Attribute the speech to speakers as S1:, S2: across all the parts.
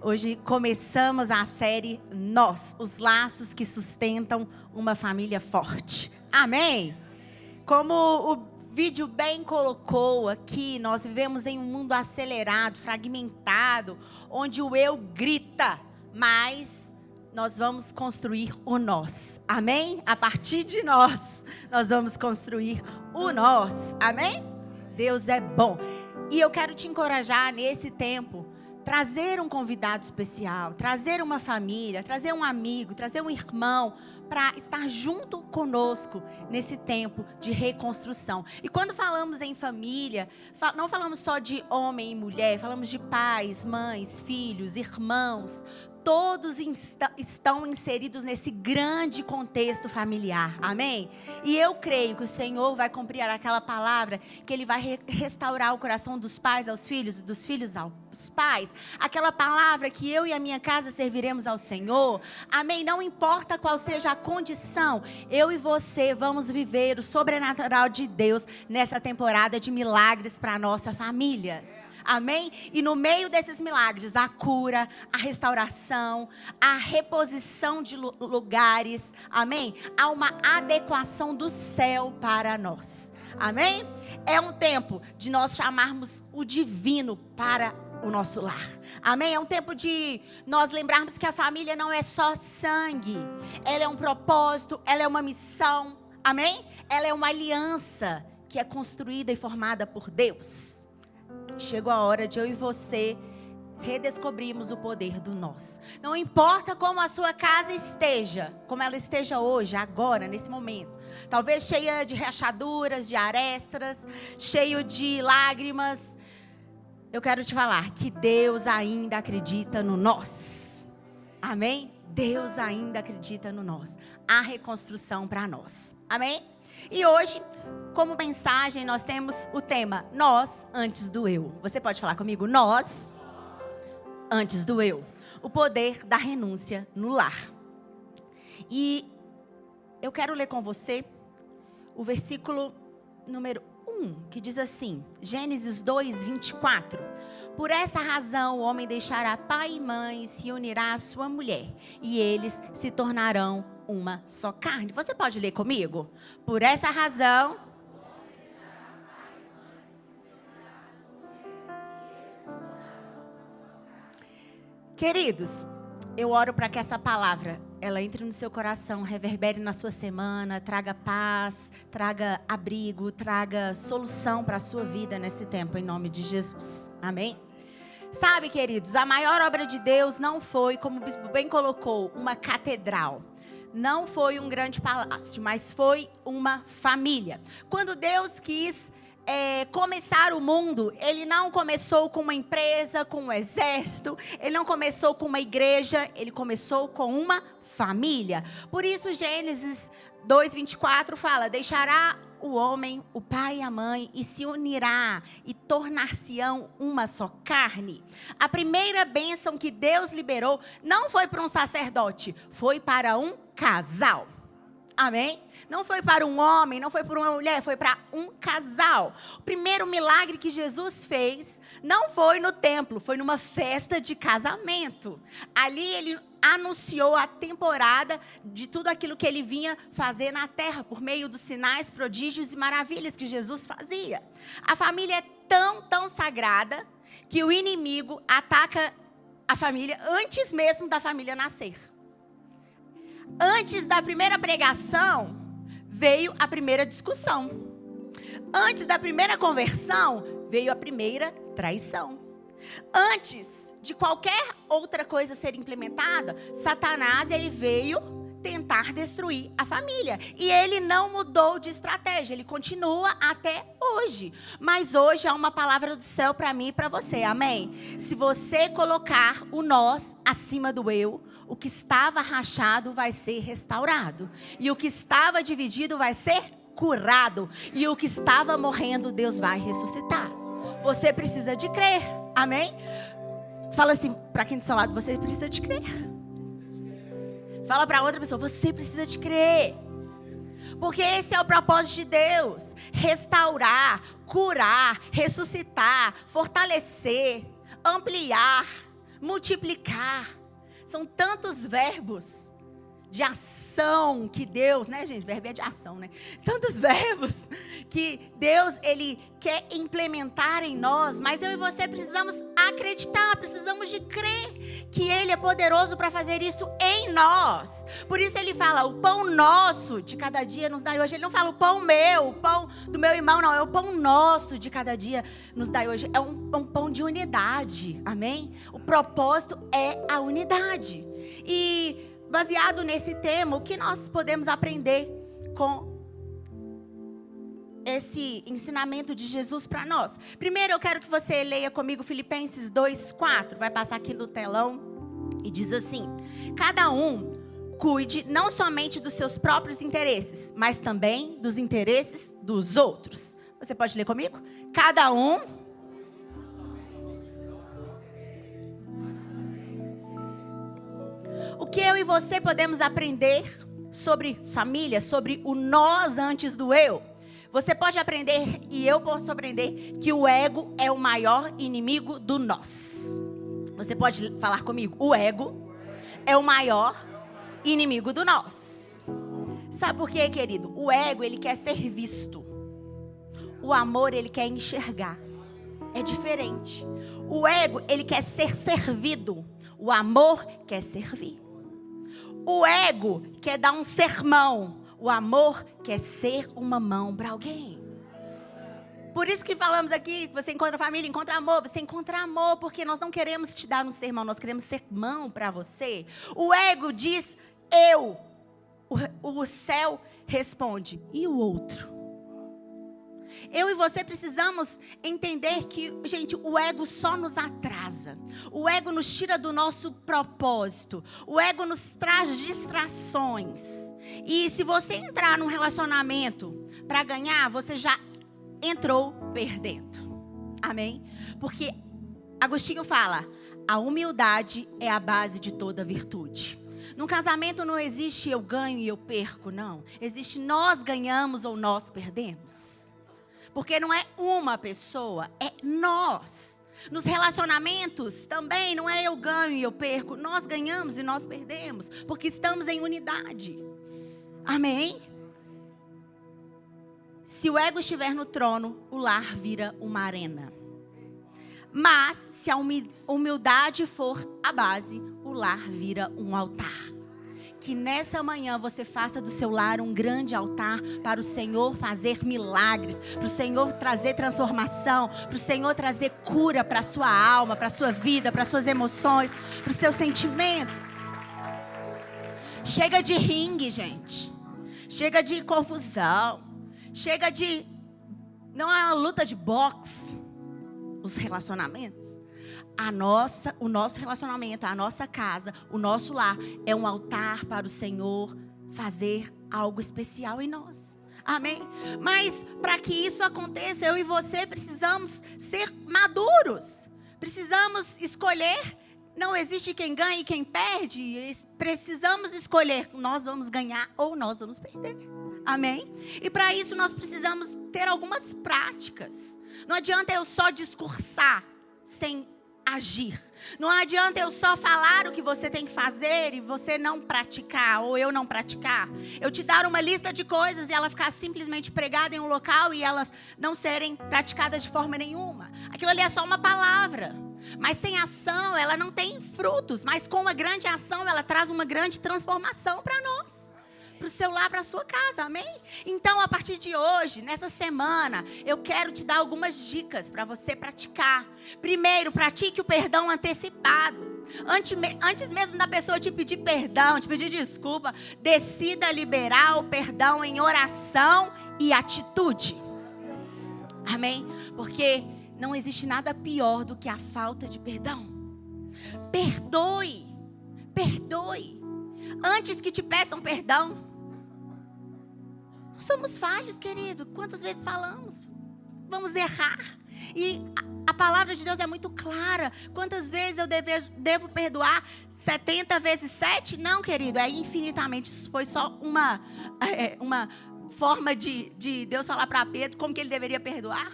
S1: Hoje começamos a série Nós, os laços que sustentam uma família forte. Amém? Como o vídeo bem colocou aqui, nós vivemos em um mundo acelerado, fragmentado, onde o eu grita, mas nós vamos construir o nós. Amém? A partir de nós vamos construir o nós. Amém? Deus é bom. E eu quero te encorajar nesse tempo, trazer um convidado especial, trazer uma família, trazer um amigo, trazer um irmão para estar junto conosco nesse tempo de reconstrução. E quando falamos em família, não falamos só de homem e mulher, falamos de pais, mães, filhos, irmãos. Todos estão inseridos nesse grande contexto familiar, amém? E eu creio que o Senhor vai cumprir aquela palavra, que Ele vai restaurar o coração dos pais aos filhos, dos filhos aos pais. Aquela palavra que eu e a minha casa serviremos ao Senhor, amém? Não importa qual seja a condição, eu e você vamos viver o sobrenatural de Deus nessa temporada de milagres para a nossa família. Amém? E no meio desses milagres, a cura, a restauração, a reposição de lugares, amém? Há uma adequação do céu para nós, amém? É um tempo de nós chamarmos o divino para o nosso lar, amém? É um tempo de nós lembrarmos que a família não é só sangue, ela é um propósito, ela é uma missão, amém? Ela é uma aliança que é construída e formada por Deus. Chegou a hora de eu e você redescobrirmos o poder do nós. Não importa como a sua casa esteja, como ela esteja hoje, agora, nesse momento. Talvez cheia de rachaduras, de arestas, cheio de lágrimas. Eu quero te falar que Deus ainda acredita no nós. Amém? Deus ainda acredita no nós. Há reconstrução para nós. Amém? E hoje, como mensagem, nós temos o tema Nós antes do eu. Você pode falar comigo? Nós antes do eu. O poder da renúncia no lar. E eu quero ler com você o versículo número 1, que diz assim, Gênesis 2, 24. Por essa razão o homem deixará pai e mãe e se unirá à sua mulher, e eles se tornarão uma só carne. Você pode ler comigo? Por essa razão. Queridos, eu oro para que essa palavra, ela entre no seu coração, reverbere na sua semana, traga paz, traga abrigo, traga solução para a sua vida nesse tempo, em nome de Jesus. Amém? Sabe, queridos, a maior obra de Deus não foi, como o bispo bem colocou, uma catedral. Não foi um grande palácio, mas foi uma família. Quando Deus quis começar o mundo, Ele não começou com uma empresa, com um exército. Ele não começou com uma igreja, Ele começou com uma família. Por isso Gênesis 2:24 fala, deixará o homem, o pai e a mãe, e se unirá, e tornar-se-ão uma só carne. A primeira bênção que Deus liberou não foi para um sacerdote, foi para um casal. Amém? Não foi para um homem, não foi para uma mulher, foi para um casal. O primeiro milagre que Jesus fez não foi no templo, foi numa festa de casamento. Ali Ele anunciou a temporada de tudo aquilo que Ele vinha fazer na terra, por meio dos sinais, prodígios e maravilhas que Jesus fazia. A família é tão sagrada que o inimigo ataca a família antes mesmo da família nascer. Antes da primeira pregação, veio a primeira discussão. Antes da primeira conversão, veio a primeira traição. Antes de qualquer outra coisa ser implementada, Satanás, ele veio tentar destruir a família. E ele não mudou de estratégia, ele continua até hoje. Mas hoje há uma palavra do céu para mim e para você, amém? Se você colocar o nós acima do eu, o que estava rachado vai ser restaurado. E o que estava dividido vai ser curado. E o que estava morrendo, Deus vai ressuscitar. Você precisa de crer. Amém? Fala assim para quem do seu lado, você precisa de crer. Fala para outra pessoa, você precisa de crer. Porque esse é o propósito de Deus. Restaurar, curar, ressuscitar, fortalecer, ampliar, multiplicar. São tantos verbos de ação que Deus, né, gente? Verbo é de ação, né? Tantos verbos que Deus, Ele quer implementar em nós, mas eu e você precisamos acreditar, precisamos de crer que Ele é poderoso para fazer isso em nós. Por isso Ele fala, o pão nosso de cada dia nos dai hoje. Ele não fala o pão meu, o pão do meu irmão, não. É o pão nosso de cada dia nos dai hoje. É um pão de unidade, amém? O propósito é a unidade. E baseado nesse tema, o que nós podemos aprender com esse ensinamento de Jesus para nós? Primeiro, eu quero que você leia comigo Filipenses 2:4. Vai passar aqui no telão. E diz assim: cada um cuide não somente dos seus próprios interesses, mas também dos interesses dos outros. Você pode ler comigo? Cada um... O que eu e você podemos aprender sobre família, sobre o nós antes do eu? Você pode aprender, e eu posso aprender, que o ego é o maior inimigo do nós. Você pode falar comigo? O ego é o maior inimigo do nós. Sabe por quê, querido? O ego, ele quer ser visto. O amor, ele quer enxergar. É diferente. O ego, ele quer ser servido. O amor quer servir. O ego quer dar um sermão. O amor quer ser uma mão para alguém. Por isso que falamos aqui, que você encontra família, encontra amor. Você encontra amor porque nós não queremos te dar um sermão, nós queremos ser mão para você. O ego diz eu. O céu responde, e o outro? Eu e você precisamos entender que, gente, o ego só nos atrasa. O ego nos tira do nosso propósito. O ego nos traz distrações. E se você entrar num relacionamento para ganhar, você já entrou perdendo. Amém? Porque Agostinho fala, a humildade é a base de toda virtude. No casamento não existe eu ganho e eu perco, não. Existe nós ganhamos ou nós perdemos. Porque não é uma pessoa, é nós. Nos relacionamentos também não é eu ganho e eu perco. Nós ganhamos e nós perdemos. Porque estamos em unidade. Amém? Se o ego estiver no trono, o lar vira uma arena. Mas se a humildade for a base, o lar vira um altar. Que nessa manhã você faça do seu lar um grande altar para o Senhor fazer milagres, para o Senhor trazer transformação, para o Senhor trazer cura para a sua alma, para a sua vida, para as suas emoções, para os seus sentimentos. Chega de ringue, gente. Chega de confusão. Chega de... Não é uma luta de boxe, os relacionamentos. O nosso relacionamento, a nossa casa, o nosso lar é um altar para o Senhor fazer algo especial em nós. Amém? Mas para que isso aconteça, eu e você precisamos ser maduros. Precisamos escolher. Não existe quem ganha e quem perde. Precisamos escolher. Nós vamos ganhar ou nós vamos perder. Amém? E para isso nós precisamos ter algumas práticas. Não adianta eu só discursar sem agir. Não adianta eu só falar o que você tem que fazer e você não praticar, ou eu não praticar. Eu te dar uma lista de coisas e ela ficar simplesmente pregada em um local e elas não serem praticadas de forma nenhuma. Aquilo ali é só uma palavra. Mas sem ação ela não tem frutos. Mas com uma grande ação ela traz uma grande transformação para nós. Para o seu lar, para a sua casa, amém? Então, a partir de hoje, nessa semana, eu quero te dar algumas dicas para você praticar. Primeiro, pratique o perdão antecipado. Antes mesmo da pessoa te pedir perdão, te pedir desculpa, decida liberar o perdão em oração e atitude. Amém? Porque não existe nada pior do que a falta de perdão. Perdoe. Perdoe. Antes que te peçam perdão. Nós somos falhos, querido. Quantas vezes falamos? Vamos errar. E a palavra de Deus é muito clara. Quantas vezes eu devo perdoar? 70 vezes 7? Não, querido. É infinitamente. Isso foi só uma forma de Deus falar para Pedro como que ele deveria perdoar.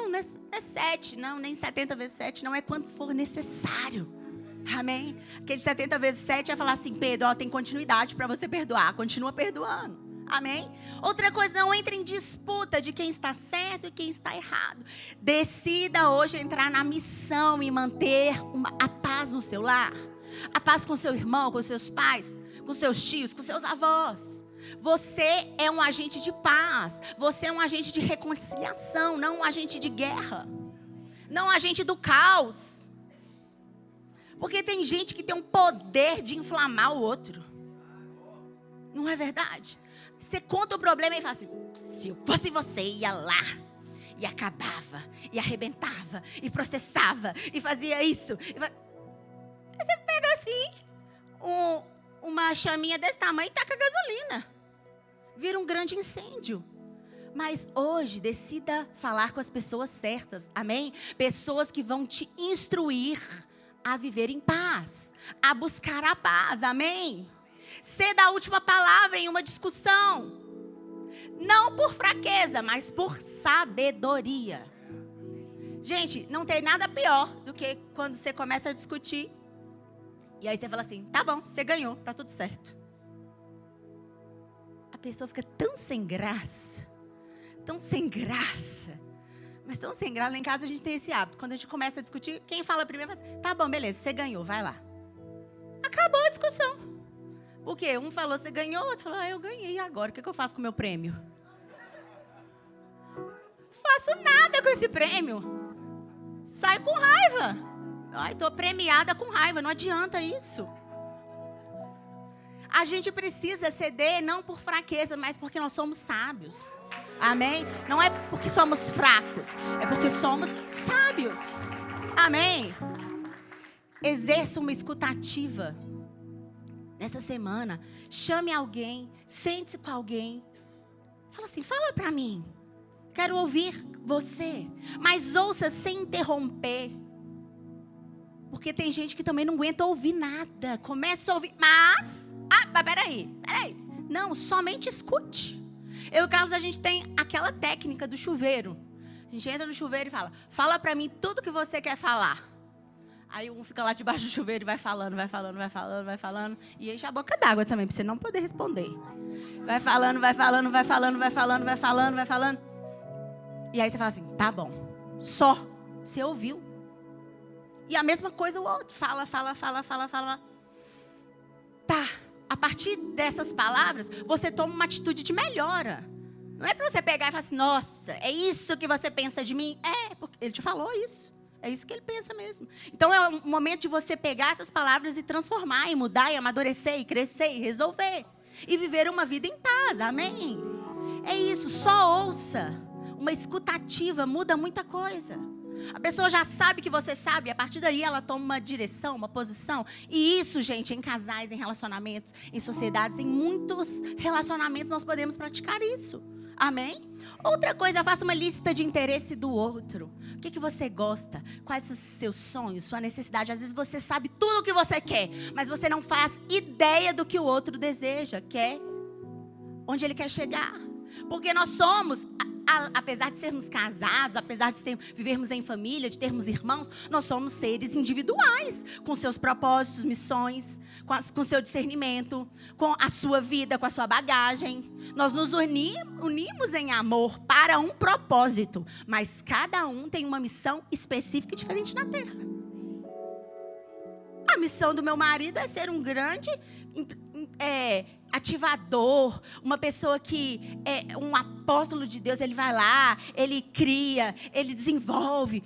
S1: não é 7, não, nem 70 vezes 7, não, é quanto for necessário. Amém? Aquele 70 vezes 7 é falar assim, Pedro, tem continuidade para você perdoar, continua perdoando. Amém? Outra coisa, não entre em disputa de quem está certo e quem está errado. Decida hoje entrar na missão e manter a paz no seu lar. A paz com seu irmão, com seus pais, com seus tios, com seus avós. Você é um agente de paz. Você é um agente de reconciliação, não um agente de guerra. Não um agente do caos. Porque tem gente que tem um poder de inflamar o outro. Não é verdade? Você conta o problema e fala assim, se eu fosse você, ia lá. E acabava, e arrebentava, e processava, e fazia isso. Aí você pega assim, uma chaminha desse tamanho e taca gasolina. Vira um grande incêndio. Mas hoje, decida falar com as pessoas certas, amém? Pessoas que vão te instruir a viver em paz, a buscar a paz, amém? Ceda a última palavra em uma discussão. Não por fraqueza, mas por sabedoria. Gente, não tem nada pior do que quando você começa a discutir. E aí você fala assim, tá bom, você ganhou, tá tudo certo. A pessoa fica tão sem graça. Tão sem graça. Mas tão sem graça. Lá em casa a gente tem esse hábito. Quando a gente começa a discutir, quem fala primeiro fala assim, tá bom, beleza, você ganhou, vai lá. Acabou a discussão. Porque um falou, você ganhou, o outro falou, eu ganhei, e agora? O que eu faço com o meu prêmio? Faço nada com esse prêmio. Saio com raiva. Ai, tô premiada com raiva, não adianta isso. A gente precisa ceder não por fraqueza, mas porque nós somos sábios. Amém? Não é porque somos fracos, é porque somos sábios. Amém? Exerça uma escutativa. Nessa semana, chame alguém, sente-se com alguém. Fala assim, fala pra mim. Quero ouvir você. Mas ouça sem interromper. Porque tem gente que também não aguenta ouvir nada. Começa a ouvir, mas peraí. Não, somente escute. Eu e o Carlos, a gente tem aquela técnica do chuveiro. A gente entra no chuveiro e fala pra mim tudo que você quer falar. Aí um fica lá debaixo do chuveiro e vai falando. E enche a boca d'água também, pra você não poder responder. Vai falando. E aí você fala assim, tá bom. Só, você ouviu. E a mesma coisa o outro. Fala. Tá, a partir dessas palavras, você toma uma atitude de melhora. Não é pra você pegar e falar assim, nossa, é isso que você pensa de mim? É, porque ele te falou isso. É isso que ele pensa mesmo. Então é o momento de você pegar essas palavras e transformar, e mudar, e amadurecer, e crescer, e resolver. E viver uma vida em paz, amém? É isso, só ouça. Uma escutativa muda muita coisa. A pessoa já sabe que você sabe, a partir daí ela toma uma direção, uma posição. E isso, gente, em casais, em relacionamentos, em sociedades, em muitos relacionamentos nós podemos praticar isso. Amém? Outra coisa, faça uma lista de interesse do outro. O que você gosta? Quais são os seus sonhos, sua necessidade? Às vezes você sabe tudo o que você quer, mas você não faz ideia do que o outro deseja, quer, onde ele quer chegar. Porque nós somos, apesar de sermos casados, apesar de vivermos em família, de termos irmãos, nós somos seres individuais, com seus propósitos, missões, com seu discernimento, com a sua vida, com a sua bagagem. Nós nos unimos em amor para um propósito, mas cada um tem uma missão específica e diferente na terra. A missão do meu marido é ser um grande ativador, uma pessoa que é um apóstolo de Deus. Ele vai lá, ele cria, ele desenvolve.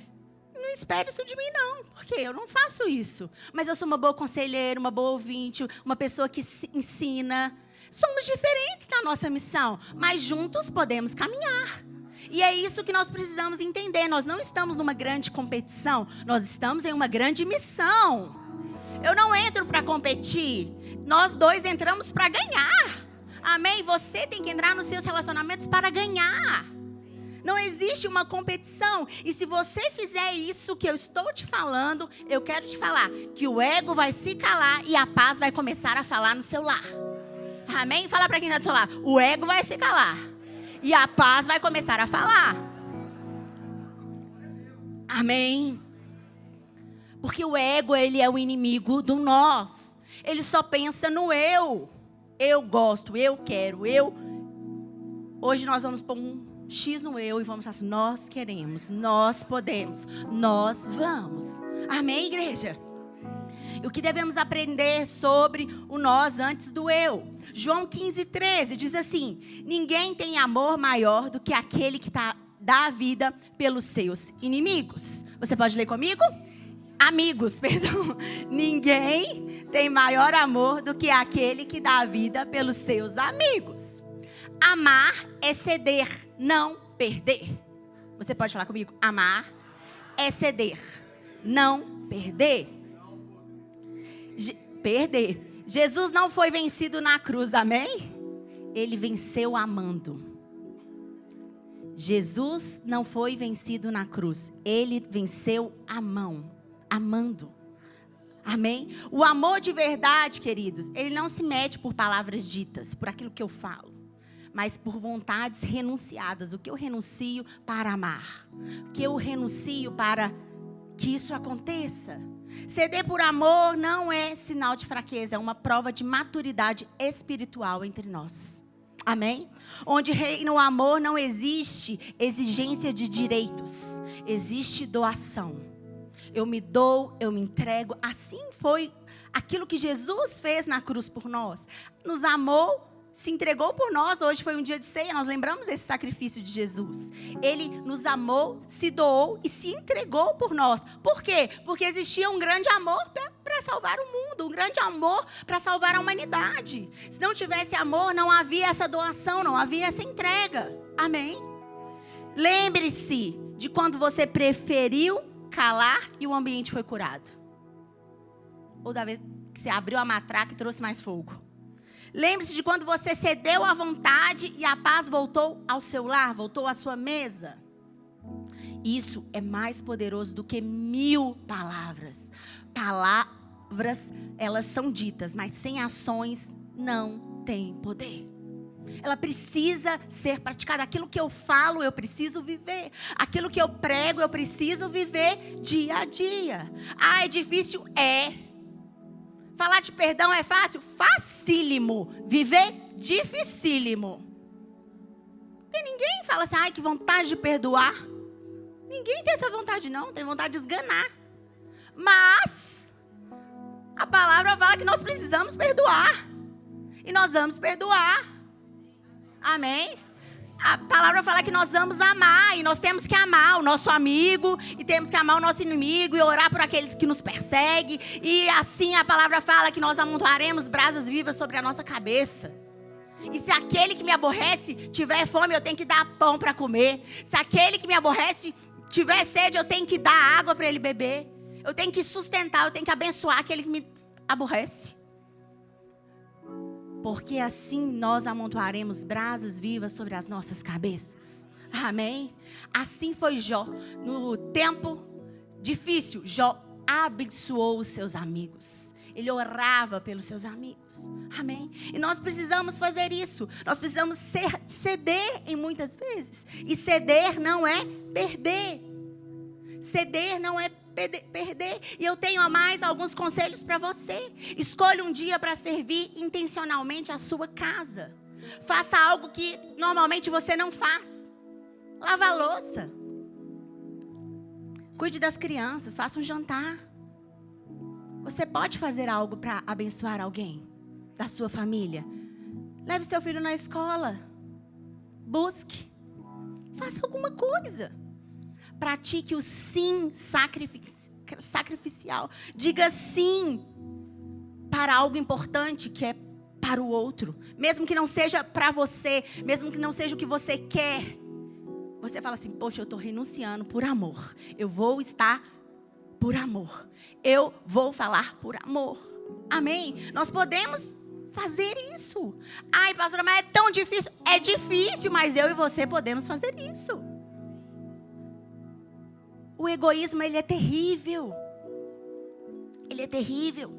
S1: Não espere isso de mim não, porque eu não faço isso. Mas eu sou uma boa conselheira, uma boa ouvinte, uma pessoa que ensina. Somos diferentes na nossa missão, mas juntos podemos caminhar. E é isso que nós precisamos entender. Nós não estamos numa grande competição, nós estamos em uma grande missão. Eu não entro para competir. Nós dois entramos para ganhar. Amém? Você tem que entrar nos seus relacionamentos para ganhar. Não existe uma competição. E se você fizer isso que eu estou te falando, eu quero te falar que o ego vai se calar e a paz vai começar a falar no seu lar. Amém? Fala para quem está do seu lado. O ego vai se calar e a paz vai começar a falar. Amém? Porque o ego, ele é o inimigo do nós. Ele só pensa no eu. Eu gosto, eu quero, eu. Hoje nós vamos pôr um X no eu e vamos falar assim: nós queremos, nós podemos, nós vamos. Amém, igreja? E o que devemos aprender sobre o nós antes do eu? João 15:13 diz assim: ninguém tem amor maior do que aquele que dá a vida pelos seus inimigos. Você pode ler comigo? Amigos, perdão. Ninguém tem maior amor do que aquele que dá a vida pelos seus amigos. Amar é ceder, não perder. Você pode falar comigo? Amar é ceder, não perder. Perder. Jesus não foi vencido na cruz, amém? Ele venceu amando. Jesus não foi vencido na cruz. Ele venceu amando. Amém? O amor de verdade, queridos, ele não se mede por palavras ditas, por aquilo que eu falo, mas por vontades renunciadas. O que eu renuncio para amar? O que eu renuncio para que isso aconteça? Ceder por amor não é sinal de fraqueza, é uma prova de maturidade espiritual entre nós. Amém? Onde reina o amor não existe exigência de direitos, existe doação. Eu me dou, eu me entrego. Assim foi aquilo que Jesus fez na cruz por nós. Nos amou, se entregou por nós. Hoje foi um dia de ceia, nós lembramos desse sacrifício de Jesus. Ele nos amou, se doou e se entregou por nós. Por quê? Porque existia um grande amor para salvar o mundo, um grande amor para salvar a humanidade. Se não tivesse amor, não havia essa doação, não havia essa entrega. Amém? Lembre-se de quando você preferiu calar e o ambiente foi curado. Ou da vez que você abriu a matraca e trouxe mais fogo. Lembre-se de quando você cedeu à vontade e a paz voltou ao seu lar, voltou à sua mesa. Isso é mais poderoso do que 1000 palavras. Palavras, elas são ditas, mas sem ações não tem poder. Ela precisa ser praticada. Aquilo que eu falo, eu preciso viver. Aquilo que eu prego, eu preciso viver dia a dia. Ah, é difícil? É. Falar de perdão é fácil? Facílimo. Viver? Dificílimo. Porque ninguém fala assim: ai, que vontade de perdoar. Ninguém tem essa vontade, não. Tem vontade de esganar. Mas a palavra fala que nós precisamos perdoar. E nós vamos perdoar. Amém? A palavra fala que nós vamos amar. E nós temos que amar o nosso amigo. E temos que amar o nosso inimigo. E orar por aqueles que nos perseguem. E assim a palavra fala que nós amontoaremos brasas vivas sobre a nossa cabeça. E se aquele que me aborrece tiver fome, eu tenho que dar pão para comer. Se aquele que me aborrece tiver sede, eu tenho que dar água para ele beber. Eu tenho que sustentar, eu tenho que abençoar aquele que me aborrece. Porque assim nós amontoaremos brasas vivas sobre as nossas cabeças. Amém? Assim foi Jó. No tempo difícil, Jó abençoou os seus amigos. Ele orava pelos seus amigos. Amém? E nós precisamos fazer isso. Nós precisamos ceder em muitas vezes. E ceder não é perder. Ceder não é perder. E eu tenho a mais alguns conselhos para você. Escolha um dia para servir intencionalmente a sua casa. Faça algo que normalmente você não faz. Lava a louça. Cuide das crianças. Faça um jantar. Você pode fazer algo para abençoar alguém da sua família. Leve seu filho na escola. Busque. Faça alguma coisa. Pratique o sim sacrificial. Diga sim para algo importante que é para o outro. Mesmo que não seja para você, mesmo que não seja o que você quer. Você fala assim: poxa, eu estou renunciando por amor. Eu vou estar por amor. Eu vou falar por amor. Amém? Nós podemos fazer isso. Ai, pastora, mas é tão difícil. É difícil, mas eu e você podemos fazer isso. O egoísmo, ele é terrível. Ele é terrível.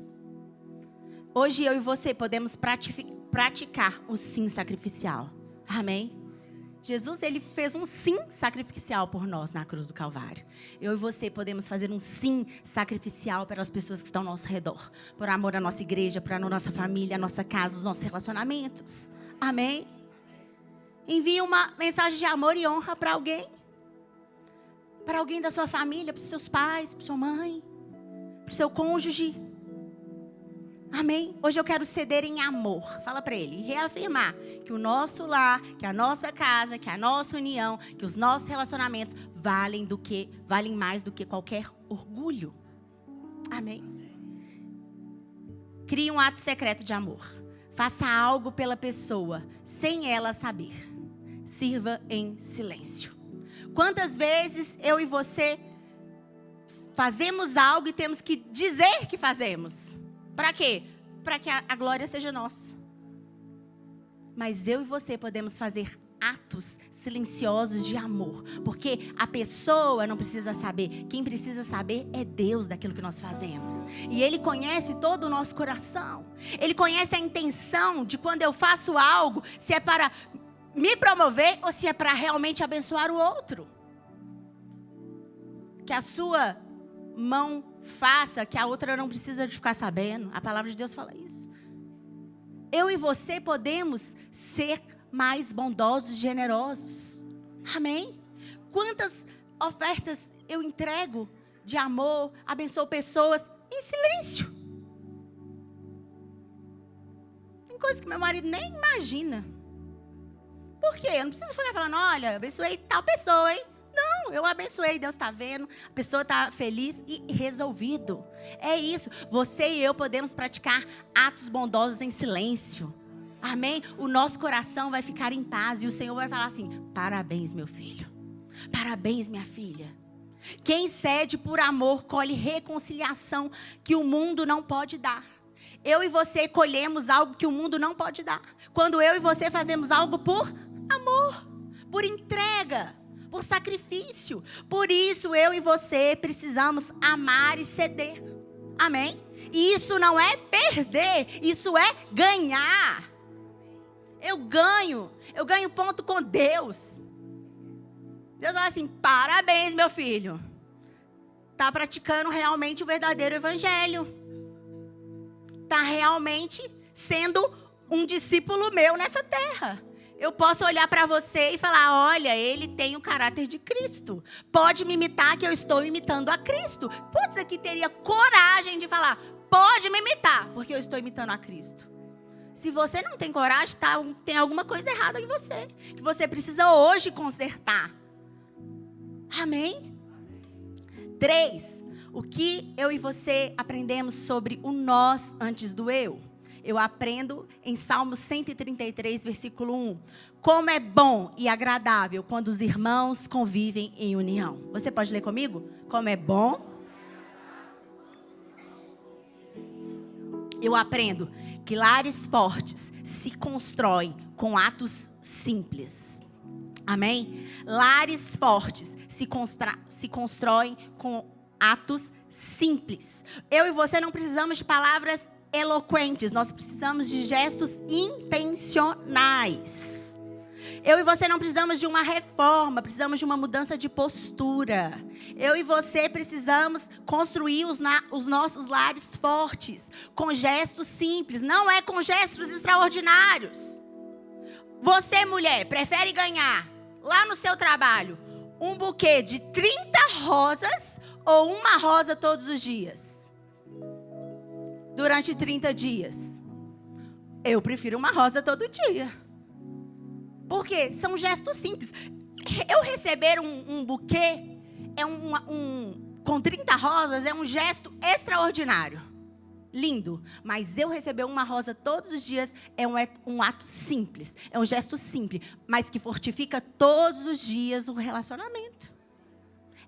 S1: Hoje eu e você podemos praticar o sim sacrificial. Amém? Jesus, ele fez um sim sacrificial por nós na cruz do Calvário. Eu e você podemos fazer um sim sacrificial pelas pessoas que estão ao nosso redor. Por amor à nossa igreja, por amor à nossa família, à nossa casa, aos nossos relacionamentos. Amém? Envie uma mensagem de amor e honra para alguém. Para alguém da sua família, para os seus pais, para sua mãe, para o seu cônjuge. Amém? Hoje eu quero ceder em amor. Fala para ele. E reafirmar que o nosso lar, que a nossa casa, que a nossa união, que os nossos relacionamentos valem mais do que qualquer orgulho. Amém? Crie um ato secreto de amor. Faça algo pela pessoa, sem ela saber. Sirva em silêncio. Quantas vezes eu e você fazemos algo e temos que dizer que fazemos? Para quê? Para que a glória seja nossa. Mas eu e você podemos fazer atos silenciosos de amor. Porque a pessoa não precisa saber. Quem precisa saber é Deus daquilo que nós fazemos. E Ele conhece todo o nosso coração. Ele conhece a intenção de quando eu faço algo, se é para me promover ou se é para realmente abençoar o outro. Que a sua mão faça, que a outra não precisa de ficar sabendo. A palavra de Deus fala isso. Eu e você podemos ser mais bondosos e generosos. Amém? Quantas ofertas eu entrego de amor, abençoo pessoas em silêncio. Tem coisas que meu marido nem imagina. Por quê? Eu não preciso ficar falando, olha, abençoei tal pessoa, hein? Não, eu abençoei, Deus está vendo, a pessoa está feliz e resolvido. É isso, você e eu podemos praticar atos bondosos em silêncio. Amém? O nosso coração vai ficar em paz e o Senhor vai falar assim, parabéns meu filho, parabéns minha filha. Quem cede por amor colhe reconciliação que o mundo não pode dar. Eu e você colhemos algo que o mundo não pode dar. Quando eu e você fazemos algo por amor, por entrega, por sacrifício. Por isso eu e você precisamos amar e ceder. Amém? E isso não é perder, isso é ganhar. Eu ganho ponto com Deus. Deus fala assim, parabéns meu filho. Está praticando realmente o verdadeiro evangelho. Está realmente sendo um discípulo meu nessa terra. Eu posso olhar para você e falar, olha, ele tem o caráter de Cristo. Pode me imitar que eu estou imitando a Cristo. Quantos aqui teria coragem de falar, pode me imitar, porque eu estou imitando a Cristo? Se você não tem coragem, tem alguma coisa errada em você. Que você precisa hoje consertar. Amém? 3. O que eu e você aprendemos sobre o nós antes do eu? Eu aprendo em Salmo 133, versículo 1. Como é bom e agradável quando os irmãos convivem em união. Você pode ler comigo? Como é bom. Eu aprendo que lares fortes se constroem com atos simples. Amém? Lares fortes se constroem com atos simples. Eu e você não precisamos de palavras eloquentes, nós precisamos de gestos intencionais. Eu e você não precisamos de uma reforma, precisamos de uma mudança de postura. Eu e você precisamos construir os nossos lares fortes, com gestos simples, não é com gestos extraordinários. Você, mulher, prefere ganhar lá no seu trabalho um buquê de 30 rosas ou uma rosa todos os dias? Durante 30 dias. Eu prefiro uma rosa todo dia. Porque são gestos simples. Eu receber um buquê com 30 rosas é um gesto extraordinário. Lindo. Mas eu receber uma rosa todos os dias é um ato simples. É um gesto simples. Mas que fortifica todos os dias o relacionamento.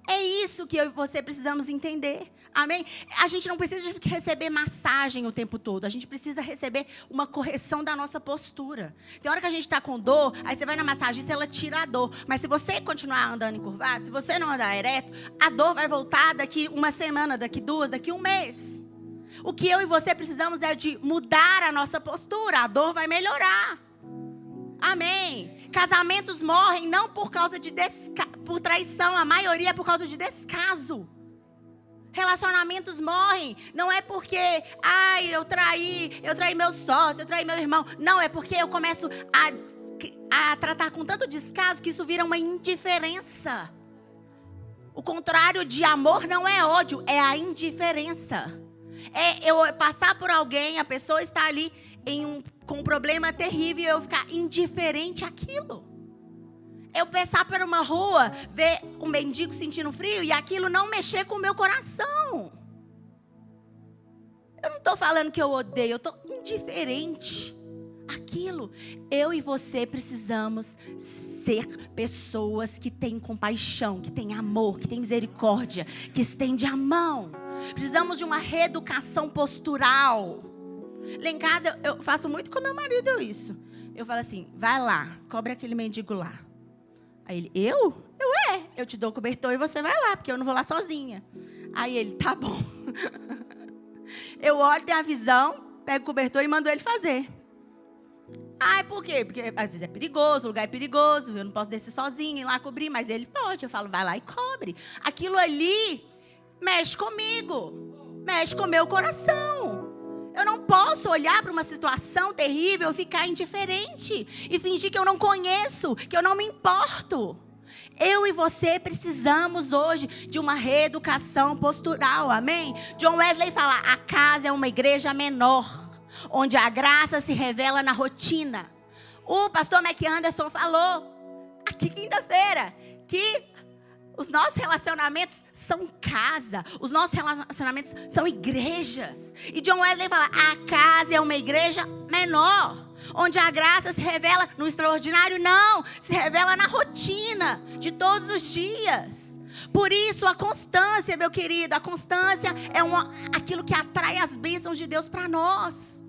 S1: É isso que eu e você precisamos entender. Amém? A gente não precisa receber massagem o tempo todo. A gente precisa receber uma correção da nossa postura. Tem hora que a gente está com dor, aí você vai na massagista e ela tira a dor. Mas se você continuar andando encurvado, se você não andar ereto, a dor vai voltar daqui uma semana, daqui 2, daqui 1 mês. O que eu e você precisamos é de mudar a nossa postura. A dor vai melhorar. Amém? Casamentos morrem não por causa de por traição, a maioria é por causa de descaso. Relacionamentos morrem, não é porque, eu traí meu sócio, eu traí meu irmão. Não, é porque eu começo a tratar com tanto descaso que isso vira uma indiferença. O contrário de amor não é ódio, é a indiferença. É eu passar por alguém, a pessoa está ali com um problema terrível e eu ficar indiferente àquilo. Eu passar por uma rua, ver um mendigo sentindo frio e aquilo não mexer com o meu coração. Eu não estou falando que eu odeio, eu estou indiferente àquilo. Eu e você precisamos ser pessoas que têm compaixão, que têm amor, que têm misericórdia, que estende a mão. Precisamos de uma reeducação postural. Lá em casa eu faço muito com meu marido isso. Eu falo assim, vai lá, cobre aquele mendigo lá. Aí ele, eu te dou o cobertor e você vai lá, porque eu não vou lá sozinha. Aí ele, tá bom. Eu olho, tenho a visão, pego o cobertor e mando ele fazer. Por quê? Porque às vezes é perigoso, o lugar é perigoso, eu não posso descer sozinha, ir lá cobrir, mas ele pode. Eu falo, vai lá e cobre. Aquilo ali mexe comigo, mexe com o meu coração. Eu não posso olhar para uma situação terrível e ficar indiferente e fingir que eu não conheço, que eu não me importo. Eu e você precisamos hoje de uma reeducação postural, amém? John Wesley fala, a casa é uma igreja menor, onde a graça se revela na rotina. O pastor Mac Anderson falou, aqui quinta-feira, que os nossos relacionamentos são casa. Os nossos relacionamentos são igrejas. E John Wesley fala, a casa é uma igreja menor, onde a graça se revela no extraordinário. Não, se revela na rotina de todos os dias. Por isso a constância, meu querido, a constância é aquilo que atrai as bênçãos de Deus para nós.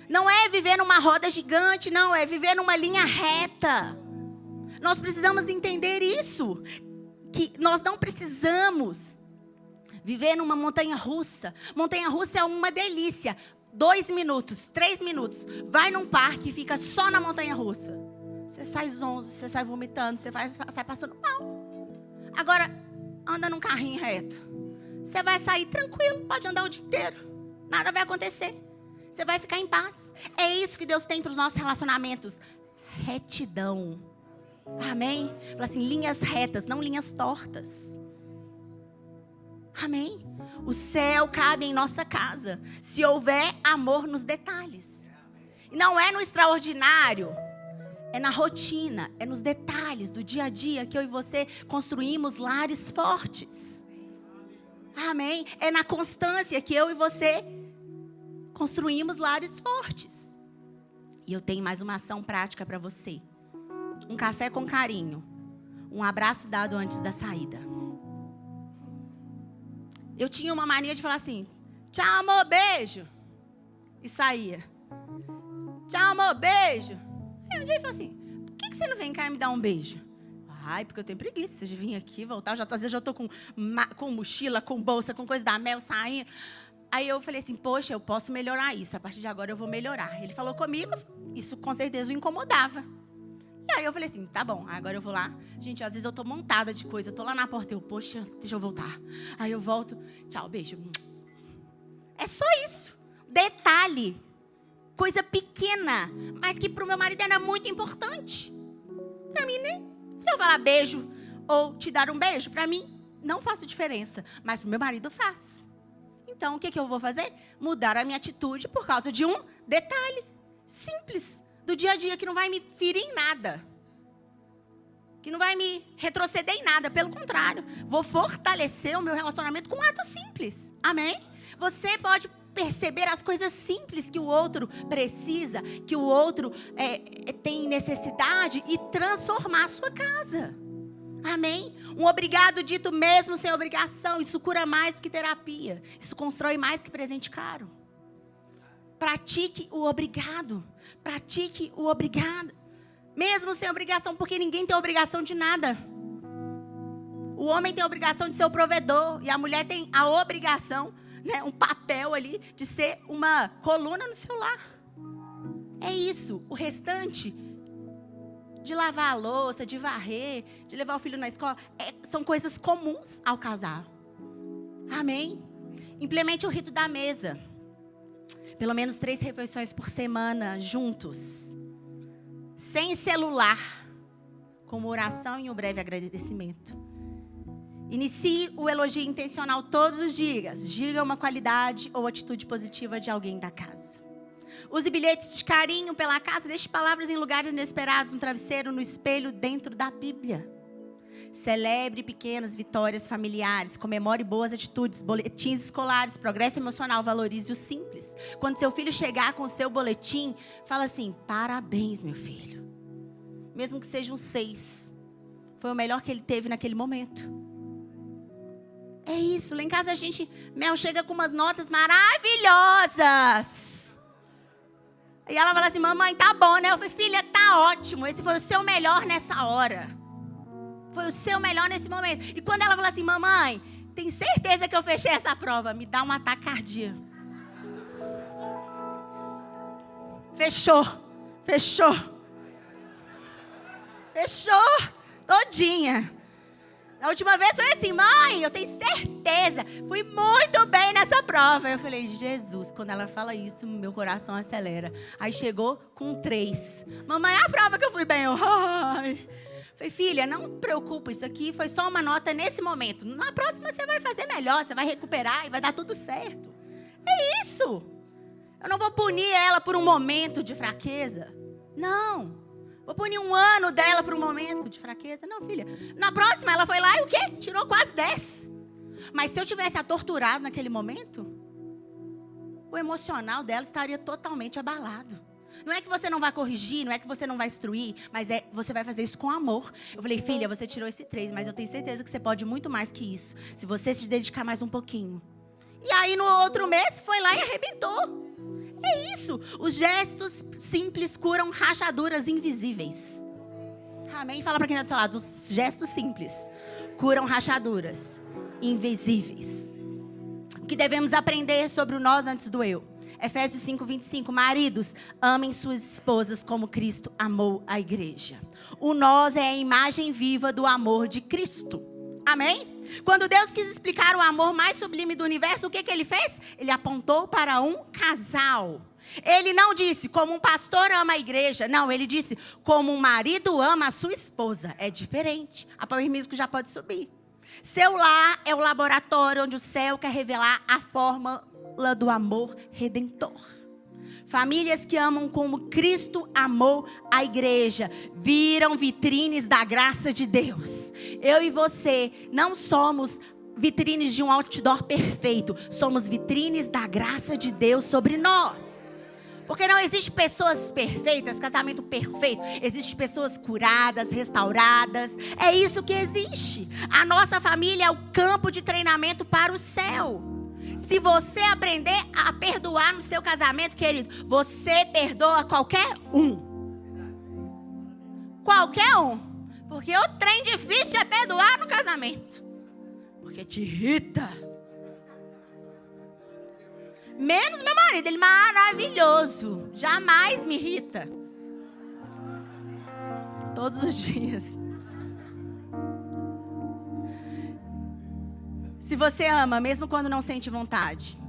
S1: Não é viver numa roda gigante, não, é viver numa linha reta. Nós precisamos entender isso. Que nós não precisamos viver numa montanha russa. Montanha russa é uma delícia. 2 minutos, 3 minutos. Vai num parque e fica só na montanha russa. Você sai zonzo, você sai vomitando, você sai passando mal. Agora, anda num carrinho reto. Você vai sair tranquilo, pode andar o dia inteiro. Nada vai acontecer. Você vai ficar em paz. É isso que Deus tem para os nossos relacionamentos. Retidão. Amém? Fala assim, linhas retas, não linhas tortas. Amém? O céu cabe em nossa casa, se houver amor nos detalhes. E não é no extraordinário, é na rotina, é nos detalhes do dia a dia que eu e você construímos lares fortes. Amém? É na constância que eu e você construímos lares fortes. E eu tenho mais uma ação prática para você. Um café com carinho. Um abraço dado antes da saída. Eu tinha uma mania de falar assim, tchau, amor, beijo. E saía. Tchau, amor, beijo. Aí um dia ele falou assim, por que você não vem cá e me dá um beijo? Porque eu tenho preguiça de vir aqui, voltar. Às vezes eu estou com mochila, com bolsa, com coisa da Mel saindo. Aí eu falei assim, poxa, eu posso melhorar isso. A partir de agora eu vou melhorar. Ele falou comigo, isso com certeza o incomodava. E aí eu falei assim, tá bom, agora eu vou lá. Gente, às vezes eu tô montada de coisa, eu tô lá na porta, poxa, deixa eu voltar. Aí eu volto, tchau, beijo. É só isso, detalhe, coisa pequena, mas que pro meu marido era muito importante. Pra mim, né? Se eu falar beijo ou te dar um beijo, pra mim não faz diferença, mas pro meu marido faz. Então, o que eu vou fazer? Mudar a minha atitude por causa de um detalhe simples do dia a dia, que não vai me ferir em nada, que não vai me retroceder em nada, pelo contrário, vou fortalecer o meu relacionamento com um ato simples, amém? Você pode perceber as coisas simples que o outro precisa, que o outro tem necessidade e transformar a sua casa, amém? Um obrigado dito mesmo sem obrigação, isso cura mais do que terapia, isso constrói mais que presente caro. Pratique o obrigado. Pratique o obrigado. Mesmo sem obrigação, porque ninguém tem obrigação de nada. O homem tem a obrigação de ser o provedor. E a mulher tem a obrigação, né, um papel ali, de ser uma coluna no seu lar. É isso. O restante de lavar a louça, de varrer, de levar o filho na escola, são coisas comuns ao casal. Amém? Implemente o rito da mesa. Pelo menos 3 refeições por semana, juntos. Sem celular. Com uma oração e um breve agradecimento. Inicie o elogio intencional todos os dias. Diga uma qualidade ou atitude positiva de alguém da casa. Use bilhetes de carinho pela casa. Deixe palavras em lugares inesperados, no travesseiro, no espelho, dentro da Bíblia. Celebre pequenas vitórias familiares. Comemore boas atitudes, boletins escolares, progresso emocional. Valorize o simples. Quando seu filho chegar com o seu boletim, fala assim: parabéns, meu filho. Mesmo que seja um 6. Foi o melhor que ele teve naquele momento. É isso. Lá em casa Mel chega com umas notas maravilhosas. E ela fala assim: mamãe, tá bom, né? Eu falei: filha, tá ótimo. Esse foi o seu melhor nessa hora. Foi o seu melhor nesse momento. E quando ela fala assim: mamãe, tem certeza que eu fechei essa prova? Me dá um ataque cardíaco. Fechou. Todinha. A última vez foi assim: mãe, eu tenho certeza, fui muito bem nessa prova. Eu falei: Jesus, quando ela fala isso, meu coração acelera. Aí chegou com 3. Mamãe, a prova que eu fui bem. Falei: filha, não preocupa, isso aqui foi só uma nota nesse momento. Na próxima você vai fazer melhor, você vai recuperar e vai dar tudo certo. É isso. Eu não vou punir ela por um momento de fraqueza. Não. Vou punir um ano dela por um momento de fraqueza. Não, filha. Na próxima ela foi lá e o quê? Tirou quase 10. Mas se eu tivesse a torturado naquele momento, o emocional dela estaria totalmente abalado. Não é que você não vai corrigir, não é que você não vai instruir, mas você vai fazer isso com amor. Eu falei: filha, você tirou esse 3, mas eu tenho certeza que você pode muito mais que isso, se você se dedicar mais um pouquinho. E aí no outro mês foi lá e arrebentou. É isso. Os gestos simples curam rachaduras invisíveis. Amém? Fala para quem está do seu lado: os gestos simples curam rachaduras invisíveis. O que devemos aprender sobre o nós antes do eu? Efésios 5:25. Maridos, amem suas esposas como Cristo amou a igreja. O nós é a imagem viva do amor de Cristo. Amém? Quando Deus quis explicar o amor mais sublime do universo, o que ele fez? Ele apontou para um casal. Ele não disse como um pastor ama a igreja. Não, ele disse como um marido ama a sua esposa. É diferente. A Power Music já pode subir. Seu lar é o laboratório onde o céu quer revelar a fórmula do amor redentor. Famílias que amam como Cristo amou a igreja viram vitrines da graça de Deus. Eu e você não somos vitrines de um outdoor perfeito. Somos vitrines da graça de Deus sobre nós. Porque não existe pessoas perfeitas, casamento perfeito. Existem pessoas curadas, restauradas. É isso que existe. A nossa família é o campo de treinamento para o céu. Se você aprender a perdoar no seu casamento, querido, você perdoa qualquer um. Qualquer um. Porque o trem difícil é perdoar no casamento. Porque te irrita. Menos meu marido, ele é maravilhoso. Jamais me irrita. Todos os dias. Se você ama, mesmo quando não sente vontade,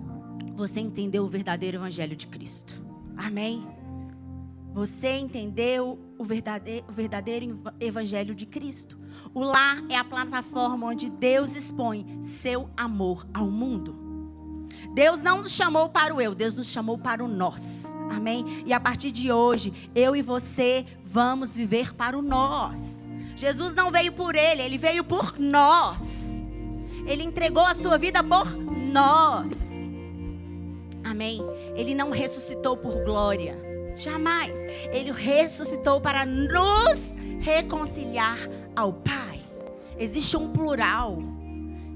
S1: você entendeu o verdadeiro evangelho de Cristo. Amém? Você entendeu o verdadeiro evangelho de Cristo. O lar é a plataforma onde Deus expõe seu amor ao mundo. Deus não nos chamou para o eu, Deus nos chamou para o nós. Amém? E a partir de hoje, eu e você vamos viver para o nós. Jesus não veio por ele veio por nós. Ele entregou a sua vida por nós. Amém? Ele não ressuscitou por glória. Jamais. Ele ressuscitou para nos reconciliar ao Pai. Existe um plural.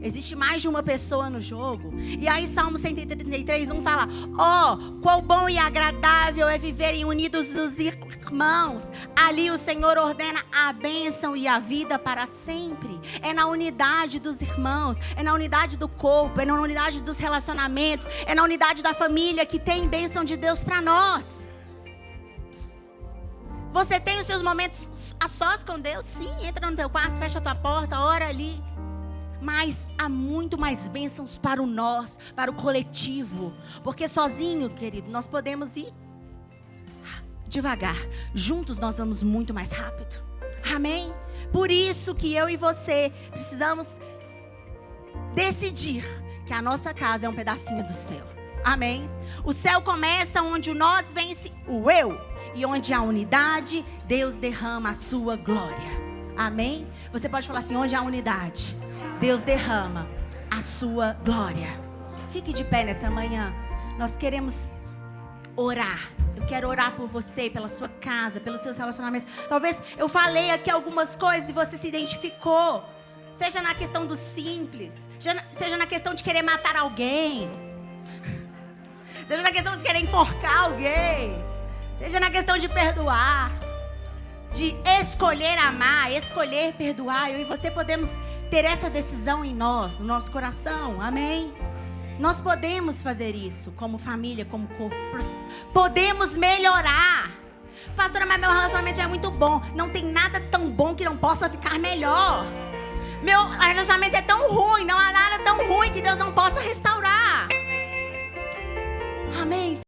S1: Existe mais de uma pessoa no jogo. E aí Salmo 133:1 fala: quão bom e agradável é viverem unidos os irmãos. Ali o Senhor ordena a bênção e a vida para sempre. É na unidade dos irmãos, é na unidade do corpo, é na unidade dos relacionamentos, é na unidade da família que tem bênção de Deus para nós. Você tem os seus momentos a sós com Deus? Sim, entra no teu quarto, fecha a tua porta, ora ali. Mas há muito mais bênçãos para o nós, para o coletivo. Porque sozinho, querido, nós podemos ir devagar. Juntos nós vamos muito mais rápido. Amém? Por isso que eu e você precisamos decidir que a nossa casa é um pedacinho do céu. Amém? O céu começa onde o nós vence o eu. E onde há unidade, Deus derrama a sua glória. Amém? Você pode falar assim, onde há unidade, Deus derrama a sua glória. Fique de pé nessa manhã. Nós queremos orar. Eu quero orar por você, pela sua casa, pelos seus relacionamentos. Talvez eu falei aqui algumas coisas e você se identificou. Seja na questão do simples, seja na questão de querer matar alguém, seja na questão de querer enforcar alguém, seja na questão de perdoar, de escolher amar, escolher perdoar. Eu e você podemos ter essa decisão em nós, no nosso coração. Amém? Nós podemos fazer isso como família, como corpo. Podemos melhorar. Pastora, mas meu relacionamento já é muito bom. Não tem nada tão bom que não possa ficar melhor. Meu relacionamento é tão ruim, não há nada tão ruim